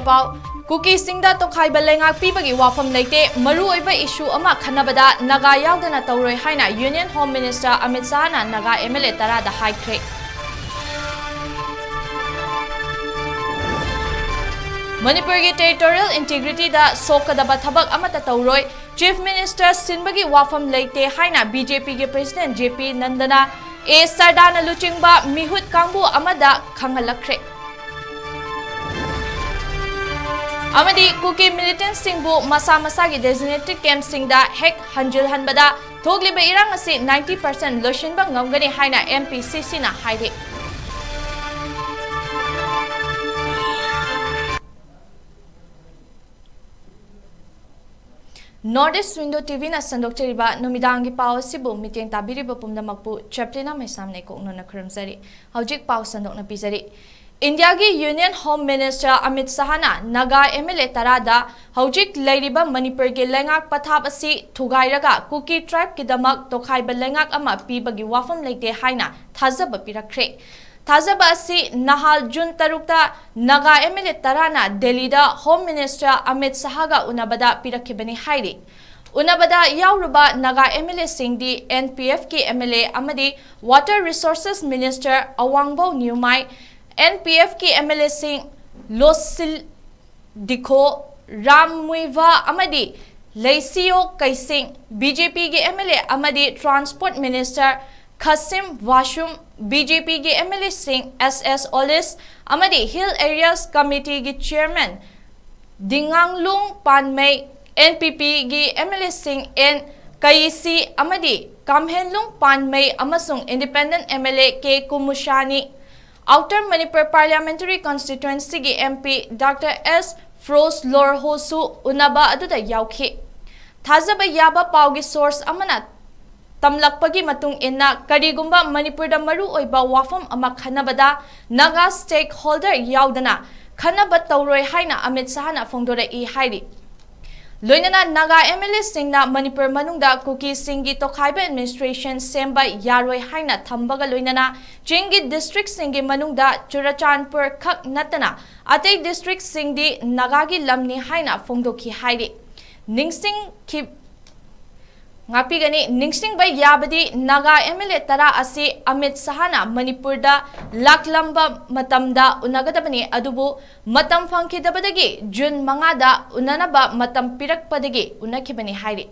पाव cookie सिंगदा तो खाइबा लेंगाक पीबगी वाफम लेते मरु ओइबा इशू अमा खन्नबदा नागा यावदना तौरोय हाइना union home minister Amit Shah ना नागा एमएलए तरादा हाइख्रे। मणिपुर की टेरिटोरियल इंटीग्रिटी दा सोकदबा थबक अमता तौरोय चीफ मिनिस्टर सिनबगी वाफम लेते हाइना बीजेपी के प्रेसिडेंट जेपी नंदना ए सरदाना लुचिंगबा मिहुत कांगबु अमदा खंगलखरे। अमदी कुकी मिलिटेंट सिंगबु मसा मसा की डेजिग्नेटेड कैंप सिंगदा हेक हंजिल हनबदा थोगलिबा इरांग असी 90% लोशनबा ngमगनी हाइना एमपीसीसी ना हाइदे। नॉर्थ ईस्ट विंडो टीवी ना संदोक्चरिबा नुमिदांगी पाव सिबु मिटेंग ताबिरिबा पुमदमकपु चैप्लिना मैस्नाम ने कोकनोना खरमजरी हौजिक पाव संदोकना पिजरी। इंडिया की union home minister Amit Shah ना नागा एमएलए तरादा हौजिक लैरिबा मणिपुर के लेंगाक पथाप असी थुगाइरगा कुकी ट्राइब की दमक तोखाइबा लेंगाक अमा पीबगी वाफम लेते हाइना थाजबा पिरखरे। थाजबा असी नहाल जून तरुक्ता नागा एमएलए तराना दिल्ली दा होम मिनिस्टर अमित शाहगा उनबदा पिरखिबनी हाइरी। उनबदा यावरुबा नागा एमएलए सिंगदी एनपीएफ की एमएलए अमदी water resources minister Awangbou Newmai NPF की एमएलए सिंह लोसिल दिखो राममुइवा अमदी लेसियो कैसिंग बीजेपी के एमएलए अमदी transport minister Khashim Vashum BJP के एमएलए सिंह एसएस ओलिस अमदी हिल एरियाज कमिटी के चेयरमैन दिंगांगलुंग पानमई एनपीपी के एमएलए सिंह एन कईसी अमदी कामहेनलुंग पानमई अमसुंग इंडिपेंडेंट एमएलए के कुमुशानी आउटर मणिपुर पार्लियामेंटरी कॉन्स्टिट्यूएंसी की एमपी डॉक्टर एस फ्रोस लोरहोसु उनबा अदुदा याउखी। थाजबा याबा पाउगी सोर्स अमना तमलकपगी मतुंग इन्ना करीगुंबा मणिपुर दा मरु ओइबा वाफम अमा खनबदा नागा स्टेक होल्डर याउदना खनबा तौरोय हाइना अमित शाह ना फोंदोरे ई हाइरी। लोइनना नागा एमएलए सिंगना मणिपुर मनुंगदा कुकी सिंगी तोखाइबा एडमिनिस्ट्रेशन सेम्बा यारोय हाइना थंबगा लोइनना चिंगी डिस्ट्रिक्ट सिंगी मनुंगदा चुराचानपुर खक नतना अतै डिस्ट्रिक्ट सिंगदी नागागी लमनी हाइना फोंदोखी हाइरी। निंगसिंग की निंगसिंग बाय याबदी नागा एमएलए तरा असी अमित शाह ना मणिपुर दा लाकलंबा मतमदा उनगदबनी अदुबु मतम फंखिदबदगी जून 5 दा उननबा मतम पिरकपदगी उनखिबनी हाइरी।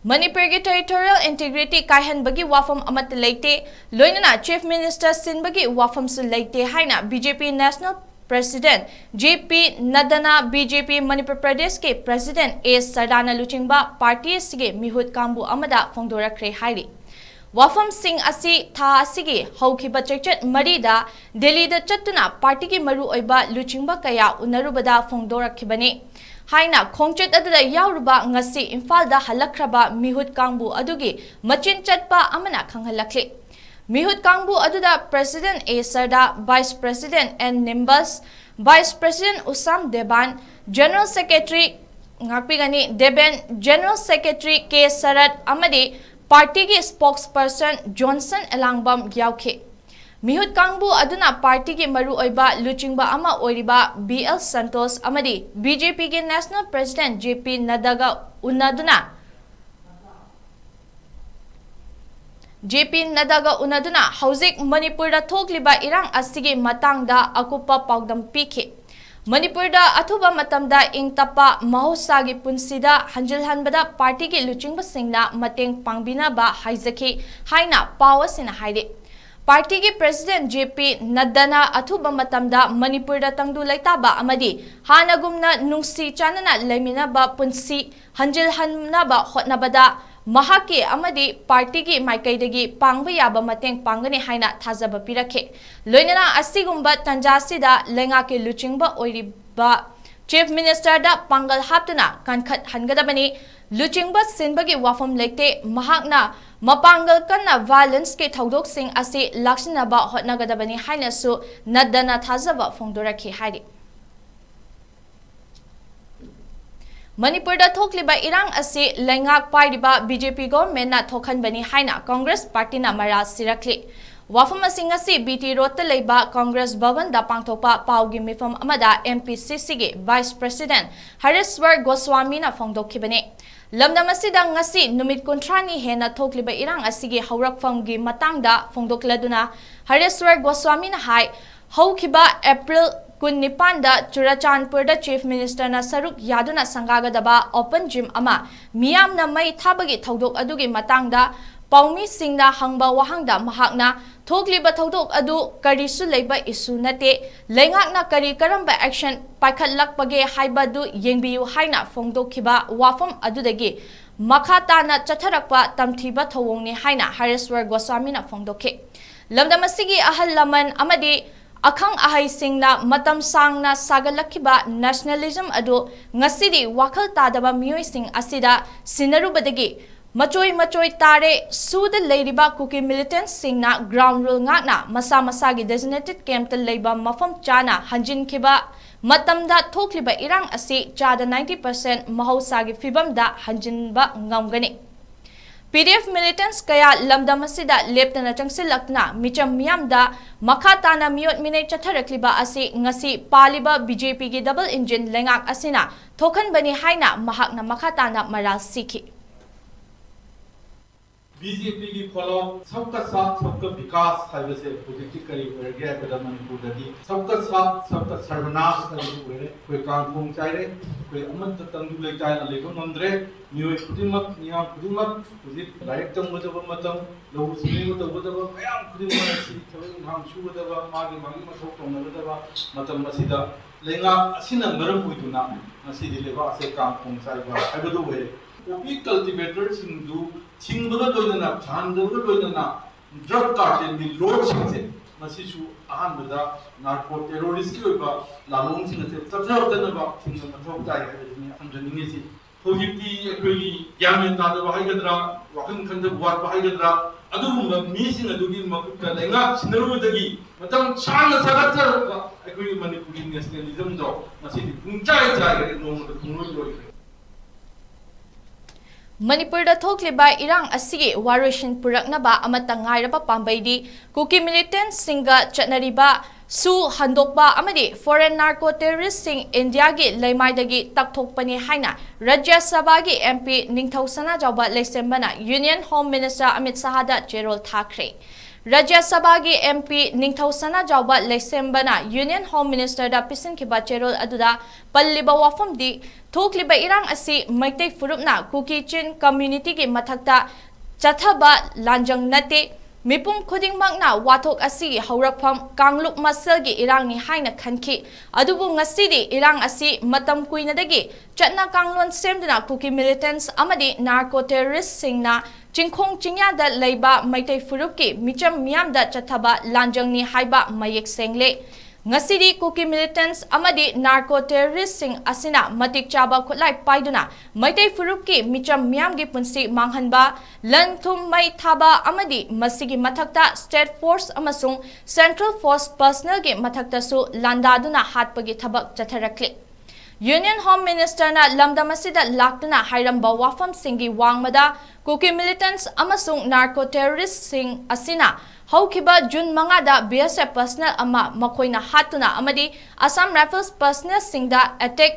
मणिपुर की टेरिटोरियल इंटीग्रिटी कायहनबगी वाफम अमत लेते लोइनना चीफ मिनिस्टर सिनबगी वाफम सु लेते हाइना BJP national president JP Nadda BJP Manipur Pradesh के प्रेसिडेंट ए सरदाना लुचिंगबा पार्टी के मिहुत कांबू अमदा फोंदोरखरे हाइरी। वाफम सिंह असी था असिगी हौखिबा चेचट मरीदा दिल्ली दा चत्तुना पार्टी की मरु ओइबा लुचिंगबा कया उनरुबदा फोंदोरखिबने हाइना खोंगचट अदुदा यावरुबा ngasi इम्फाल दा हलखरबा मिहुत कांबू अदुगी मचिन चटपा अमना खंगहलखले। मिहुत कांगबू अदुदा president A Sarda vice president N Nimbus vice president Usam Deban general secretary ngakpigani Deben general secretary K Sarat अमदी पार्टी की स्पोक्सपर्सन जॉनसन एलांगबम याउखे। मिहुत कांगबू अदुना पार्टी की मरु ओइबा लुचिंगबा अमा ओइरिबा बीएल संतोष अमदी बीजेपी के नेशनल प्रेसिडेंट जेपी नड्डागा उनदुना हौजिक मणिपुर दा थोकलिबा इरांग असिगी मतंगदा अकुपा पाउदम पीखे। मणिपुर दा अथुबा मतमदा इंगतपा महोसागी पुंसिदा हंजिलहनबदा पार्टी के लुचिंगबा सिंगना मतेंग पांगबिनाबा हाइजखी हाइना पावसिना हाइदे। पार्टी के प्रेसिडेंट जेपी नड्डाना अथुबा मतमदा मणिपुर दा तंगदु लैताबा अमदी हानागुमना नुंगसी चानना लेमिनाबा पुंसी हंजिलहननाबा होटनाबदा महाके अमदी पार्टी की माइकैदगी पांगबा याबा मतेंग पांगनी हाइना थाजबा पिरखे। लोइनना असिगुंबा तंजासिदा लेंगा के लुचिंगबा ओइरिबा चीफ मिनिस्टर दा पांगल हापतना कानखत हनगदबनी लुचिंगबा सिनबगी वाफम लेते महाकना मपांगल कन्ना वायलेंस के थौदोकसिंग असी लाक्सिनबा होटनगदबनी हाइनासु नड्डाना थाजबा फोंदोरखि हाइरि। मणिपुर दा थोकलिबा इरांग असी लेंगाक पाइरिबा बीजेपी गवर्नमेंट ना थोखनबनी हाइना कांग्रेस पार्टी ना मरा सिरखले। Wafam asing ngasi BT Road ta leiba Congress Bhavan da pangthokpa paugi mifam amada MPCC gi Vice President Hariswar Goswami na phongdokhibani. Lamdam asida ngasi numit kuntrani hena thokliba irang asigi haurakfam gi matangda phongdokladuna Hariswar Goswami na hai haukiba April kun nipanda Churachandpur da Chief Minister na saruk yaduna sangagadaba open gym ama miyam na mai thabagi thodok adugi matangda paumi singna hangba wahangda mahakna thokliba thodok adu karisu leiba isu nate lengakna kari karamba action paikhatlakpage haibadu yengbiyu haina phongdokhiba wafam adudagi makhata na chatharakpa tamthiba thowongni haina Hariswar Goswami na phongdokhe lamdamasigi ahal laman amadi Akhang ahai singna matam sangna sagalakhiba nationalism adu ngasidi wakal tadaba miyoi sing asida sinarubadagi machoi tare suda leiriba kuki militant singna ground rule ngakna masa masagi designated camp ta leiba mafam chana hanjin khiba matamda thokliba irang asi chada 90% mahausagi fibamda hanjinba ngamgani PDF militants kaya lamdam asida leptana changsilakna micham miyamda makhatana miyot minay chatharakliba asi ngasi paliba BJP gi double engine lengak asina thokan bani haina mahakna makhatana maral sikhi BJP की follow सबका साथ सबका विकास highway से project करी हुए गया है मणिपुर दगी सबका साथ सबका सर्वनाश करी हुए कोई कांगफोंग चाहिए कोई अमत तंदु ले चाहिए लेकिन नंद्रे न्यूज खुदिमत निया खुदिमत खुदित लाइट तंग बदब मतम लोग सिलिंग बदब मयाम खुदिमत सी थवे हम शु बदब मागी मथो तोन बदब मतम मसिदा लेंगा असिना मरम हुइदुना मसिदि लेबा से कांगफोंग चाहिए हाइबदु वे कोपी कल्टीवेटर सिंधु चिंबगा लोइदना झानदबगा लोइदना ड्रग कार्टेल की लोड सिंसे मसिसु अहानबदा नार्को टेररिस्ट की ओइबा लालोंग सिंसे तथावतनबा थिंग मथौ ताय हाइबनि हमजनिंगेसि होजिति अखोइगी यामेन तादबा हाइगद्रा वाखन खंद बुवात हाइगद्रा अदुगुंबा मीसिंग अदुगी मकुता लेंगा सिनरुदगी मतम छान सगतरबा अखोइगी मणिपुरी नेशनलिज्म दो मसिदि पुंचाय चाय नोंग खुंगोइ लोइ Manipur da thokliba irang asigi warishin puraknaba amata ngairaba pambaidi kuki militant singa chatnariba su handokba amadi foreign narco terrorist sing India gi leimaidagi takthokpani haina Rajya Sabha gi MP Ningthausana Jawba Leisembana Union Home Minister Amit Sahada Cherol Thakre Rajya Sabha gi MP Ningthausana Jawba Leisembana Union Home Minister da pisin ki Cherol aduda palliba wafam di thokliba irang asi maitai furupna kuki chin community gi mathakta chathaba lanjang nate mipum khudingmakna wathok asi haurakpham kangluk masal gi irang ni haina khanki adubu ngasidi irang asi matam kuinadagi chatna kanglon semduna kuki militants amadi narco terrorist singna chingkhong chingya da leiba maitai furupki micham miyam da chathaba lanjang ni haiba mayek sengle ngasidi kuki militants amadi narco terrorist sing asina matik chaba khutlai paiduna maitai furupki micham miyam gi punsi manghanba lanthum mai thaba amadi masigi mathakta state force amasung central force personnel gi mathakta su landaduna hatpagi thabak chatharakli Union Home Minister na lamdamasida laktuna hairamba wafam singi wangmada kuki militants amasung narco terrorist sing asina haukiba June mangada BSF personnel ama makoina hatuna amadi Assam Rifles personnel singda attack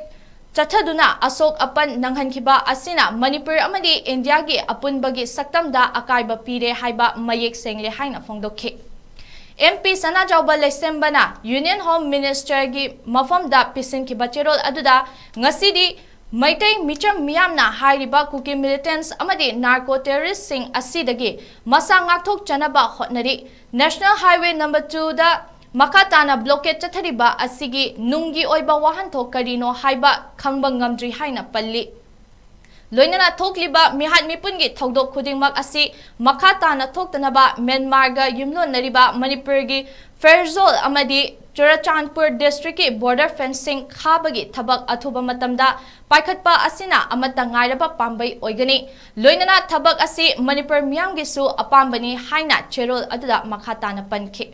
chathaduna asok apan nanghankiba asina Manipur amadi India gi apunbagi saktamda akaiba pire haiba mayek sengle haina phongdokhe MP Sana Jawba Leisembana Union Home Minister gi mafam da pisin ki Cherol aduda ngasidi maitai micham miyamna hairiba kuki militants amadi narco terrorist sing asidagi masa ngakthok chanaba hotnari National Highway number 2 da makatana blockade chathariba asigi nungi oiba wahan thok karino haiba khangba ngamdri haina palli loinana thokliba mihat mipungi thodok khudingmak asi makhatana thoktanaba Myanmar ga yumlon nariba Manipur gi Ferzol amadi Churachandpur district ki border fencing khabagi thabak athuba matamda paikhatpa asina amata ngairaba pambai oigani loinana thabak asi Manipur miyam gi su apambani haina Cherol aduda makhatana pankhi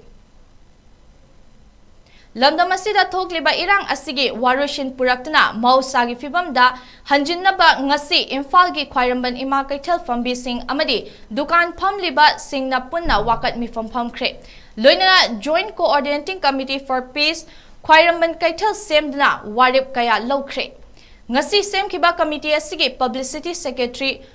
Lamdam asida thokliba irang asigi warushin puraktuna mausagi fibamda hanjinnaba ngasi Imphal gi Khwairamban ima Kaithal fambi sing amadi dukan phamliba singna punna wakat mifam phamkhre loinana Joint Coordinating Committee for Peace Khwairamban Kaithal semdna warip kaya lokre ngasi semkhiba committee asigi Publicity Secretary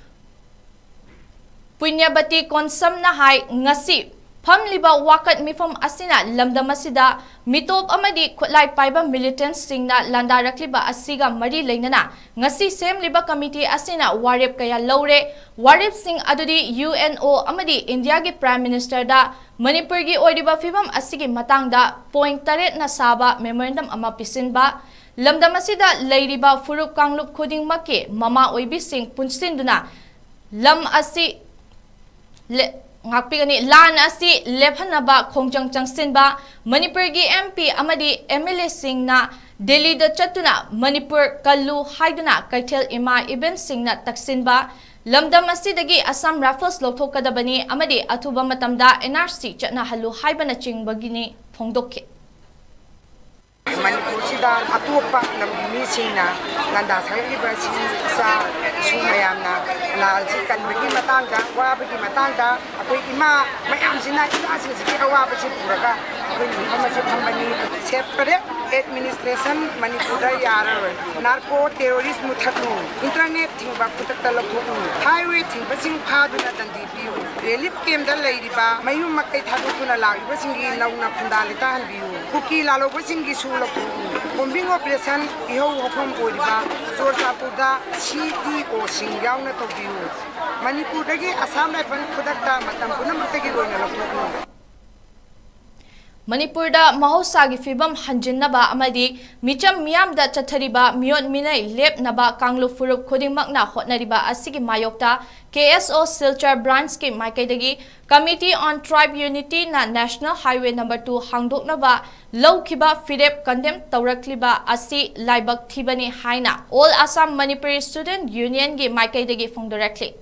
Punyabati Konsamna hai ngasi Phamliba wakat mifam asina lamdam asida mitop amadi khutlai paiba militants singna landarakliba asiga mari leinana ngasi semliba committee asina warip kaya lore warip sing adudi UNO amadi India gi Prime Minister da Manipur gi oidiba fibam asigi matangda point 8 na saba memorandum ama pisinba lamdam asida leiriba furup kanglup khuding makke mama oibi sing punsinduna lam asi ngakpigani lan asi lephanaba khongjang changsinba Manipur gi MP amadi MLA singna Delhi da chatuna Manipur kallu haiduna Kaithal ima Ibn singna taksinba lamdam asidagi Assam Rifles lothokadabani amadi athuba matamda NRC chatna halu haibana chingbagini phongdokhe Manipur sida atupa namni singna landa sariba sa sumayamna lalji kanbagi matangda wabagi matangda akoi ima mayam sina asa sigi awaba si puraga akoi ima si phambani separate administration Manipur da yara narco terrorist muthatnu internet thingba kutakta lokhu highway thingba sing phaduna dandi biu relief camp da leiriba mayum makai thadukuna laiba singi nauna phundalita hanbiu kuki laloba singi su bombing operation iho hofam oriba Sorsapuda CDO singyauna to view Manipur dagi Assam Rifle Pudakta matam punamatagi roina lokno Manipur da mahosagi fibam hanjinnaba amadi micham miyam da chathariba miyon minai lepnaba kanglu furup khudingmakna hotnariba asigi mayokta KSO Silchar branch ki maikaidagi Committee on Tribe Unity na National Highway number 2 hangdoknaba lawkhiba firep condemn tawrakliba asi laibak thibani haina All Assam Manipuri Student Union gi maikaidagi phongdorakli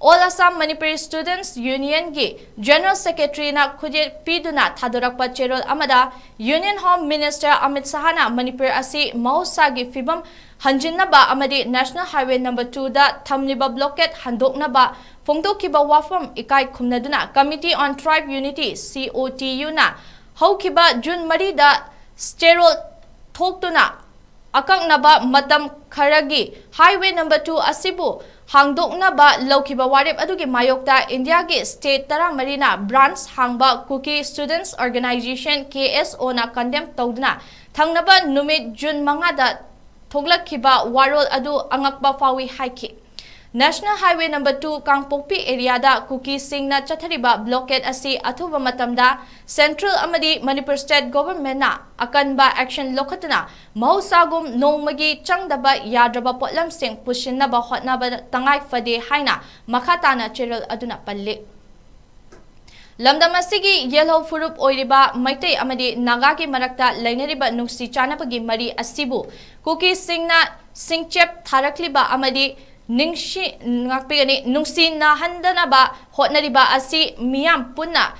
All Assam Manipuri Students Union gi General Secretary na khuje piduna thadorakpa cherol amada Union Home Minister Amit Sahana Manipur asi mahosagi fibam hanjinnaba amadi National Highway number 2 da thamliba blockade handoknaba phongdokhiba wafam ikai khumnaduna Committee on Tribe Unity COTU na haukiba June 3 da sterol thoktuna akaknaba matam kharagi Highway number 2 asibu hangdoknaba lawkhiba warip adugi mayokta India gi state marina branch hangba Kuki Students Organization KSO na condemn tawduna thangnaba numit June 5 da thoglakhiba warol adu angakba fawi haiki National Highway number 2 Kangpokpi area da Kuki singna chathariba blockade asi athuba matamda Central amadi Manipur State Government na akanba action lokhatuna mahosagum nongmagi changdaba yadraba potlam sing pushinnaba hotnaba tangai fade haina makhatana cheral aduna palle Lamdam asigi yellow furup oiriba maitai amadi naga ki marakta lainariba nungsi chanapagi mari asibu Kuki singna singchep tharakliba amadi Ningshi ngakpigani nungsi na handanaba hotnariba asi miyam punna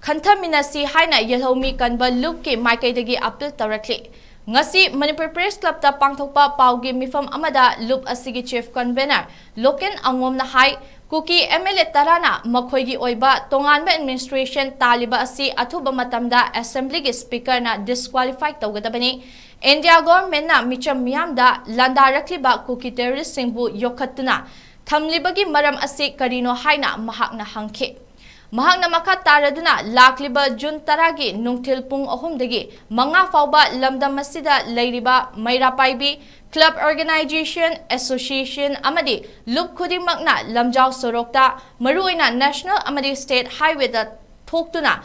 kanthaminasi haina yelhomi kanba lupki maikaidagi appeal tawrakli ngasi Manipur Press Club ta pangthokpa paugi mifam amada lup asigi chief convener Loken Angom na hai Kuki MLA tarana makhoigi oiba tonganba administration taliba asi athuba matamda assembly gi speaker na disqualified tawgadabani India government na micham miyam da landarakliba Kuki terrorist singbu yokhatuna thamlibagi maram asi karino haina mahakna hangkhe mahakna makha taraduna lakliba June 10 gi nungthil pung 3 dagi manga fawba lamdam masida leiriba mairapaibi Club Organization Association amadi lup khudimmakna lamjau sorokta maruina National amadi State Highway da thoktuna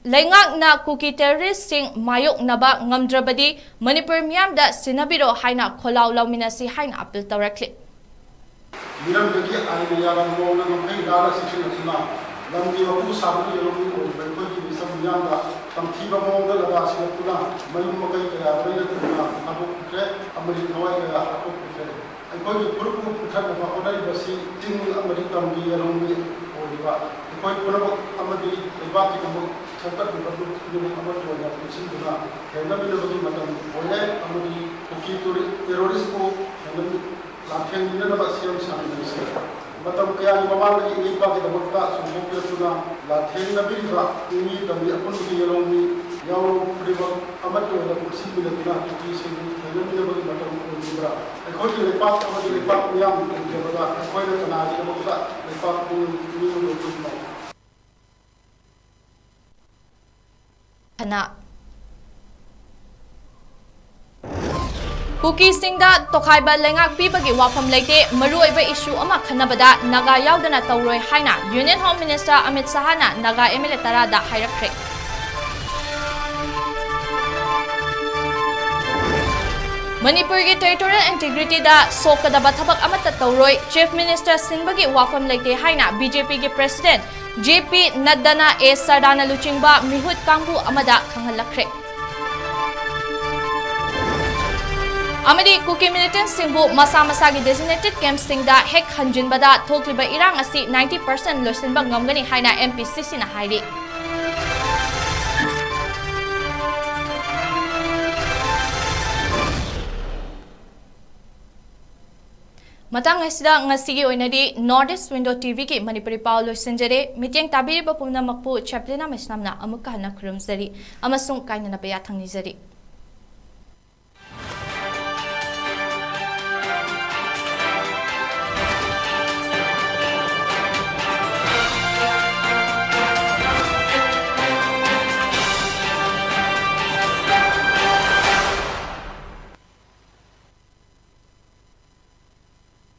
Lengak na Kuki terrorist sing mayok naba ngamdrabadi Manipur miyam da sinabiro haina kholaw lawminasi haina appeal tawrakli Miram dagi aini yaram mo na ngai dara section na lamdi wabu sabu yelong ko ko ki bisam miyam da tamthiba mo da laba sina pula mayum makai ka bayna tuna abu kre amari nawai ka abu kre ai ko ki group ko putha na odai basi tin amari tamgi yelong mi odiba ko pura amadi ibati ko ꯁꯦꯝꯒꯠꯂꯤꯕ unit ꯑꯃ ꯑꯣꯏꯅ ꯄꯨꯟꯁꯤꯟꯗꯨꯅ ꯊꯦꯡꯅꯃꯤꯟꯅꯕꯒꯤ ꯃꯇꯝ ꯑꯣꯏꯔꯦ ꯑꯃꯗꯤ cookie ꯇꯦꯔꯣꯔꯤꯁꯄꯨ ꯂꯥꯟꯊꯦꯡꯅꯅꯕ ꯁꯦꯝ ꯁꯥꯃꯤꯟꯅꯔꯤꯁꯤ ꯃꯇꯝ ꯀꯌꯥꯒꯤ ꯃꯃꯥꯡꯗꯒꯤ ꯏꯅꯤꯡꯕꯒꯤꯗꯃꯛꯇ ꯆꯣꯡꯊꯣꯛꯄꯤꯔꯛꯇꯨꯅ ꯂꯥꯟꯊꯦꯡꯅꯕꯤꯔꯤꯕ ꯃꯤ ꯇꯝꯕꯤ ꯑꯄꯨꯟꯕꯒꯤ ꯌꯦꯂꯣꯡꯕꯤ ꯌꯥꯎꯔꯤꯕ ꯑꯃꯠꯇ ꯑꯣꯏꯅ ꯄꯨꯟꯁꯤꯟꯃꯤꯟꯅꯗꯨꯅ ꯀꯨꯀꯤꯁꯤꯡꯕꯨ ꯊꯦꯡꯅꯃꯤꯟꯅꯕꯒꯤ ꯃꯇꯝ ꯑꯣꯏꯔꯤꯕ꯭ꯔꯥ ꯑꯩꯈꯣꯏꯒꯤ ꯂꯩꯄꯥꯛ ꯑꯃꯗꯤ ꯂꯩꯄꯥꯛ ꯃꯤꯌꯥꯝ ꯂꯩꯖꯕꯗ ꯑꯩꯈꯣꯏꯅ ꯀꯅꯥꯒꯤꯗꯃꯛꯇ ꯂꯩꯄꯥꯛ ꯃꯤꯑꯣꯏ ꯑꯣꯏꯕꯅꯣ ꯀꯨꯀꯤꯁꯤꯡꯗ ꯇꯣꯈꯥꯏꯕ ꯂꯩꯉꯥꯛ ꯄꯤꯕꯒꯤ ꯋꯥꯐꯝ ꯂꯩꯇꯦ ꯃꯔꯨꯑꯣꯏꯕ ꯏꯁꯨ ꯑꯃ ꯈꯟꯅꯕꯗ ꯅꯥꯒꯥ ꯌꯥꯎꯗꯅ ꯇꯧꯔꯣꯏ ꯍꯥꯏꯅ ꯌꯨꯅꯤꯌꯟ ꯍꯣꯝ ꯃꯤꯅꯤꯁꯇꯔ ꯑꯃꯤꯠ ꯁꯥꯍꯅ ꯅꯥꯒꯥ MLA 10ꯗ ꯍꯥꯏꯔꯛꯈ꯭ꯔꯦ ꯃꯅꯤꯄꯨꯔꯒꯤ ꯇꯦꯔꯤꯇꯣꯔꯤꯌꯦꯜ ꯏꯟꯇꯤꯒ꯭ꯔꯤꯇꯤꯗ ꯁꯣꯛꯀꯗꯕ ꯊꯕꯛ ꯑꯃꯠꯇ ꯇꯧꯔꯣꯏ ꯆꯤꯐ ꯃꯤꯅꯤꯁꯇꯔ ꯁꯤꯟꯕꯒꯤ ꯋꯥꯐꯝ ꯂꯩꯇꯦ ꯍꯥꯏꯅ BJPꯒꯤ ꯄ꯭ꯔꯦꯁꯤꯗꯦꯟꯠ JP ꯅड्डाꯅ ꯁꯔꯗꯥꯅ ꯂꯨꯆꯤꯡꯕ ꯃꯤꯍꯨꯠ ꯀꯥꯡꯕꯨ ꯑꯃꯗ ꯈꯪꯍꯜꯂꯛꯈ꯭ꯔꯦ ꯑꯃꯗꯤ ꯀꯨꯀꯤ ꯃꯤꯂꯤꯇꯦꯟꯠꯁꯤꯡꯕꯨ ꯃꯁꯥ ꯃꯁꯥꯒꯤ ꯗꯦꯖꯤꯒꯅꯦꯇꯦꯗ ꯀꯦꯝꯞꯁꯤꯡꯗ ꯍꯦꯛ ꯍꯟꯖꯤꯟꯕꯗ ꯊꯣꯛꯂꯤꯕ ꯏꯔꯥꯡ ꯑꯁꯤ 90% ꯂꯣꯏꯁꯤꯟꯕ ꯉꯝꯒꯅꯤ ꯍꯥꯏꯅ MPCCꯅ ꯍꯥꯏꯔꯤ ꯃꯇꯥꯡ ꯑꯁꯤꯗ ꯉꯁꯤꯒꯤ ꯑꯣꯏꯅꯗꯤ ꯅꯣꯔꯊ ꯏꯁ ꯋꯤꯟꯗꯣ TVꯒꯤ ꯃꯅꯤꯄꯨꯔꯤ ꯄꯥꯎ ꯂꯣꯏꯁꯤꯟꯖꯔꯦ ꯃꯤꯠꯌꯦꯡ ꯇꯥꯕꯤꯔꯤꯕ ꯄꯨꯝꯅꯃꯛꯄꯨ ꯆꯦꯄ꯭ꯂꯤꯅ ꯃꯩꯁꯅꯥꯝꯅ ꯑꯃꯨꯛꯀ ꯍꯟꯅ ꯈꯨꯔꯨꯝꯖꯔꯤ ꯑꯃꯁꯨꯡ ꯀꯥꯏꯅꯅꯕ ꯌꯥꯊꯪ ꯅꯤꯖꯔꯤ